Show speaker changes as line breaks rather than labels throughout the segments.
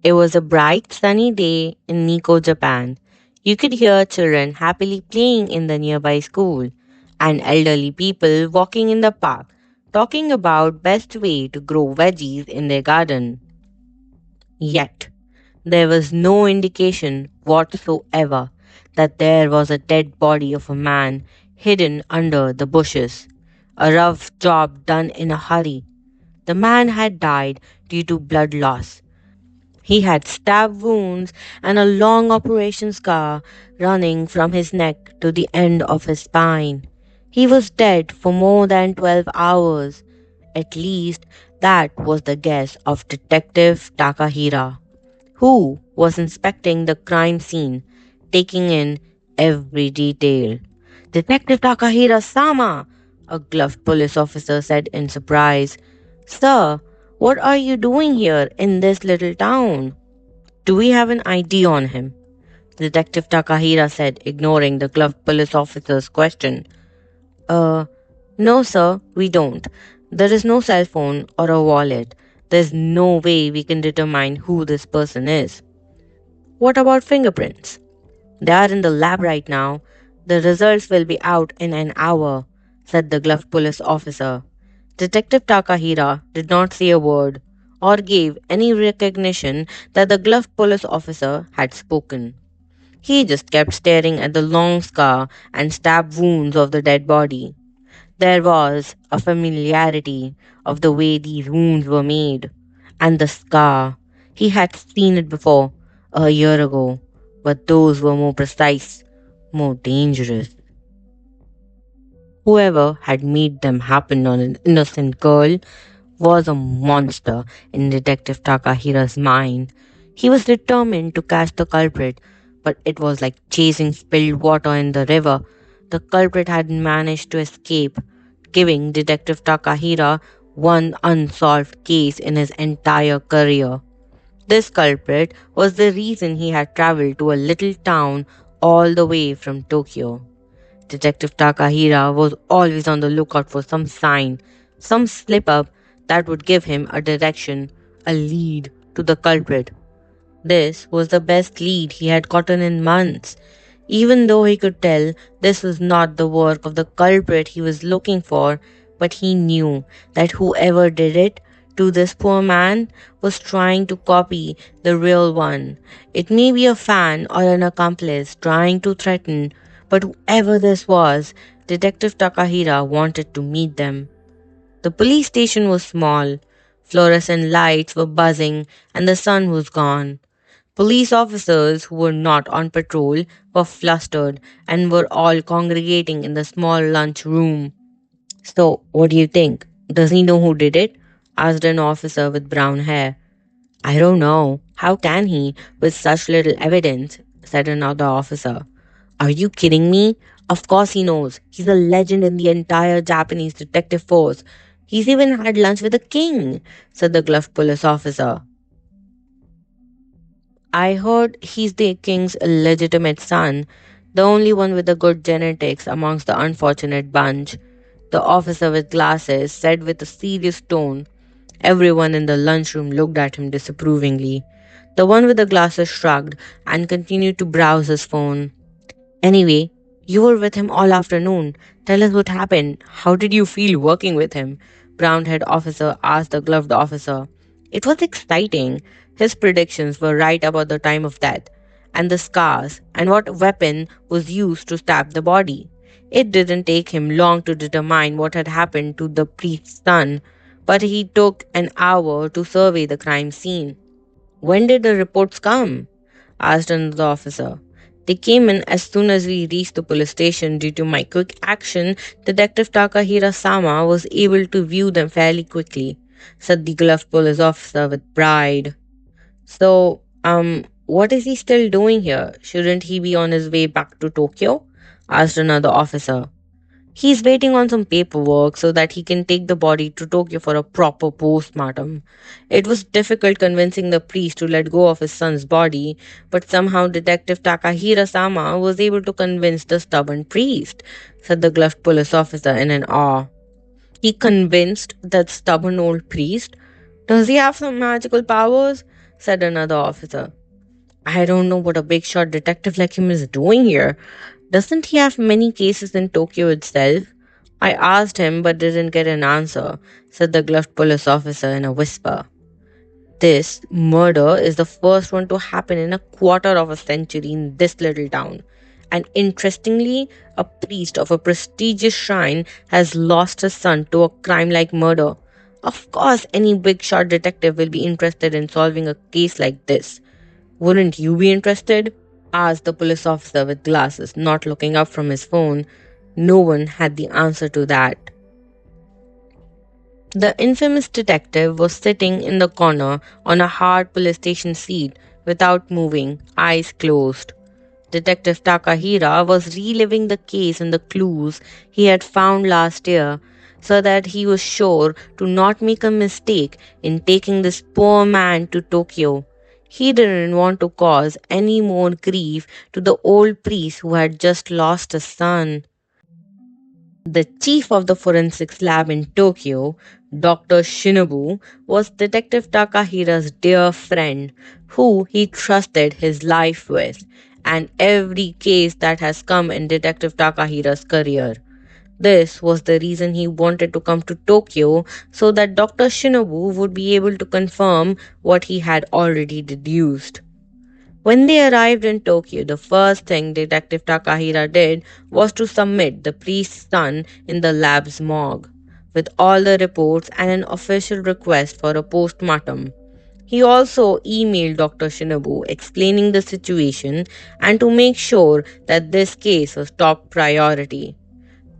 It was a bright, sunny day in Nikko, Japan. You could hear children happily playing in the nearby school and elderly people walking in the park, talking about best way to grow veggies in their garden. Yet, there was no indication whatsoever that there was a dead body of a man hidden under the bushes. A rough job done in a hurry. The man had died due to blood loss. He had stab wounds and a long operation scar running from his neck to the end of his spine. He was dead for more than 12 hours. At least that was the guess of Detective Takahira, who was inspecting the crime scene, taking in every detail. Detective Takahira Sama, a gloved police officer said in surprise. Sir, what are you doing here in this little town? Do we have an ID on him? Detective Takahira said, ignoring the gloved police officer's question. Uh, no, sir, we don't. There is no cell phone or a wallet. There's no way we can determine who this person is. What about fingerprints? They are in the lab right now. The results will be out in an hour, said the gloved police officer. Detective Takahira did not say a word or gave any recognition that the gloved police officer had spoken. He just kept staring at the long scar and stab wounds of the dead body. There was a familiarity of the way these wounds were made, and the scar. He had seen it before, a year ago, but those were more precise, more dangerous. Whoever had made them happen on an innocent girl was a monster in Detective Takahira's mind. He was determined to catch the culprit, but it was like chasing spilled water in the river. The culprit had managed to escape, giving Detective Takahira one unsolved case in his entire career. This culprit was the reason he had traveled to a little town all the way from Tokyo. Detective Takahira was always on the lookout for some sign, some slip up that would give him a direction, a lead to the culprit. This was the best lead he had gotten in months. Even though he could tell this was not the work of the culprit he was looking for, but he knew that whoever did it to this poor man was trying to copy the real one. It may be a fan or an accomplice trying to threaten, but whoever this was, Detective Takahira wanted to meet them. The police station was small. Fluorescent lights were buzzing and the sun was gone. Police officers who were not on patrol were flustered and were all congregating in the small lunch room. So, what do you think? Does he know who did it? Asked an officer with brown hair. I don't know. How can he, with such little evidence? Said another officer. Are you kidding me? Of course he knows. He's a legend in the entire Japanese detective force. He's even had lunch with the king, said the gloved police officer. I heard he's the king's illegitimate son, the only one with the good genetics amongst the unfortunate bunch. The officer with glasses said with a serious tone. Everyone in the lunchroom looked at him disapprovingly. The one with the glasses shrugged and continued to browse his phone. Anyway, you were with him all afternoon. Tell us what happened. How did you feel working with him? Brown haired officer asked the gloved officer. It was exciting. His predictions were right about the time of death, and the scars, and what weapon was used to stab the body. It didn't take him long to determine what had happened to the priest's son, but he took an hour to survey the crime scene. When did the reports come? Asked another officer. They came in as soon as we reached the police station. Due to my quick action, Detective Takahira Sama was able to view them fairly quickly, said the gloved police officer with pride. So, what is he still doing here? Shouldn't he be on his way back to Tokyo? Asked another officer. He's waiting on some paperwork so that he can take the body to Tokyo for a proper postmortem. It was difficult convincing the priest to let go of his son's body, but somehow Detective Takahira Sama was able to convince the stubborn priest, said the gloved police officer in an awe. He convinced that stubborn old priest? Does he have some magical powers? said another officer. I don't know what a big shot detective like him is doing here. Doesn't he have many cases in Tokyo itself? I asked him but didn't get an answer, said the gloved police officer in a whisper. This murder is the first one to happen in a quarter of a century in this little town. And interestingly, a priest of a prestigious shrine has lost his son to a crime like murder. Of course, any big shot detective will be interested in solving a case like this. Wouldn't you be interested? Asked the police officer with glasses, not looking up from his phone. No one had the answer to that. The infamous detective was sitting in the corner on a hard police station seat without moving, eyes closed. Detective Takahira was reliving the case and the clues he had found last year so that he was sure to not make a mistake in taking this poor man to Tokyo. He didn't want to cause any more grief to the old priest who had just lost a son. The chief of the forensics lab in Tokyo, Dr. Shinobu, was Detective Takahira's dear friend who he trusted his life with, and every case that has come in Detective Takahira's career. This was the reason he wanted to come to Tokyo so that Dr. Shinobu would be able to confirm what he had already deduced. When they arrived in Tokyo, the first thing Detective Takahira did was to submit the priest's son in the lab's morgue, with all the reports and an official request for a postmortem. He also emailed Dr. Shinobu explaining the situation and to make sure that this case was top priority.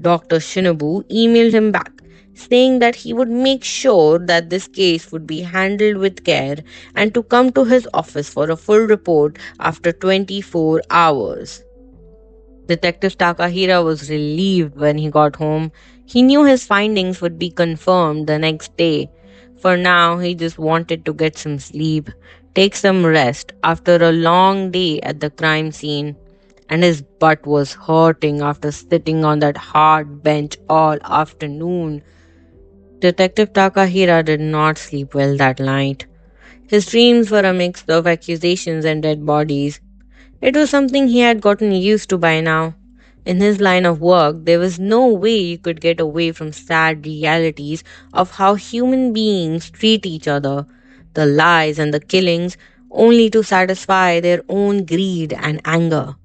Dr. Shinobu emailed him back, saying that he would make sure that this case would be handled with care and to come to his office for a full report after 24 hours. Detective Takahira was relieved when he got home. He knew his findings would be confirmed the next day. For now, he just wanted to get some sleep, take some rest after a long day at the crime scene. And his butt was hurting after sitting on that hard bench all afternoon. Detective Takahira did not sleep well that night. His dreams were a mix of accusations and dead bodies. It was something he had gotten used to by now. In his line of work, there was no way you could get away from sad realities of how human beings treat each other, the lies and the killings, only to satisfy their own greed and anger.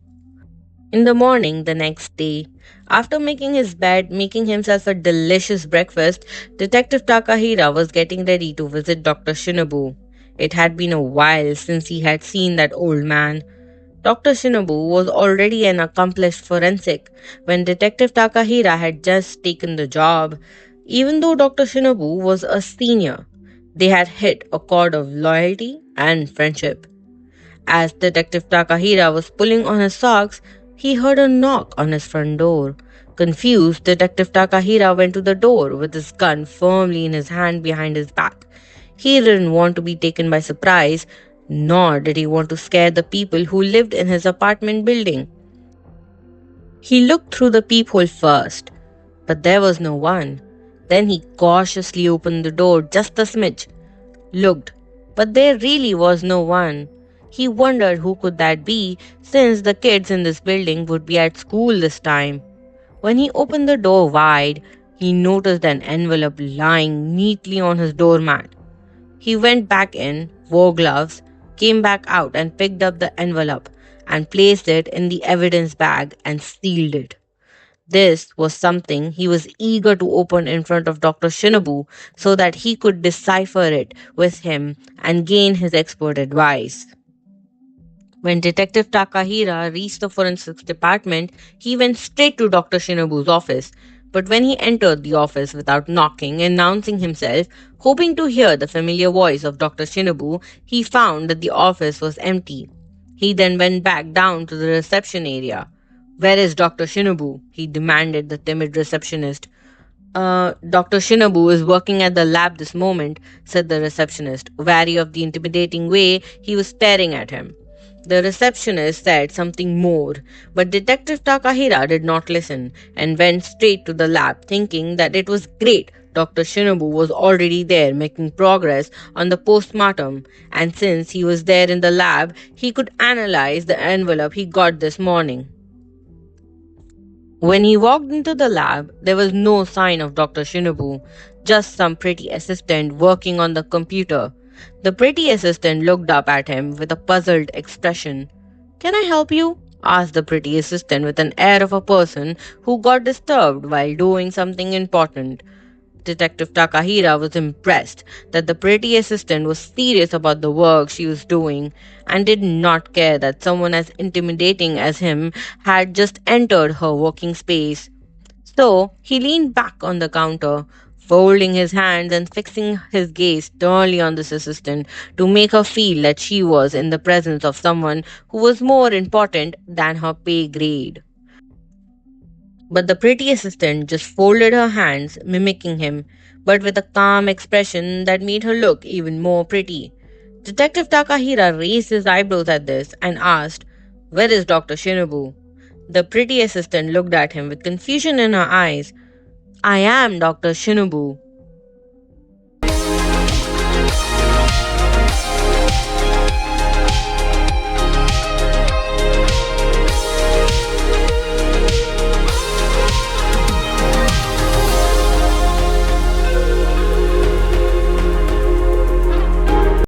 In the morning the next day, after making his bed, making himself a delicious breakfast, Detective Takahira was getting ready to visit Dr. Shinobu. It had been a while since he had seen that old man. Dr. Shinobu was already an accomplished forensic when Detective Takahira had just taken the job. Even though Dr. Shinobu was a senior, they had hit a chord of loyalty and friendship. As Detective Takahira was pulling on his socks, he heard a knock on his front door. Confused, Detective Takahira went to the door with his gun firmly in his hand behind his back. He didn't want to be taken by surprise, nor did he want to scare the people who lived in his apartment building. He looked through the peephole first, but there was no one. Then he cautiously opened the door just a smidge, looked, but there really was no one. He wondered who could that be, since the kids in this building would be at school this time. When he opened the door wide, he noticed an envelope lying neatly on his doormat. He went back in, wore gloves, came back out and picked up the envelope and placed it in the evidence bag and sealed it. This was something he was eager to open in front of Dr. Shinobu so that he could decipher it with him and gain his expert advice. When Detective Takahira reached the forensics department, he went straight to Dr. Shinobu's office. But when he entered the office without knocking and announcing himself, hoping to hear the familiar voice of Dr. Shinobu, he found that the office was empty. He then went back down to the reception area. Where is Dr. Shinobu? He demanded the timid receptionist. Dr. Shinobu is working at the lab this moment, said the receptionist, wary of the intimidating way he was staring at him. The receptionist said something more, but Detective Takahira did not listen and went straight to the lab, thinking that it was great. Dr. Shinobu was already there making progress on the postmortem, and since he was there in the lab, he could analyze the envelope he got this morning. When he walked into the lab, there was no sign of Dr. Shinobu, just some pretty assistant working on the computer. The pretty assistant looked up at him with a puzzled expression. Can I help you? Asked the pretty assistant with an air of a person who got disturbed while doing something important. Detective Takahira was impressed that the pretty assistant was serious about the work she was doing and did not care that someone as intimidating as him had just entered her working space. So he leaned back on the counter, folding his hands and fixing his gaze sternly on this assistant to make her feel that she was in the presence of someone who was more important than her pay grade. But the pretty assistant just folded her hands, mimicking him, but with a calm expression that made her look even more pretty. Detective Takahira raised his eyebrows at this and asked, Where is Dr. Shinobu? The pretty assistant looked at him with confusion in her eyes. I am Dr. Shinobu,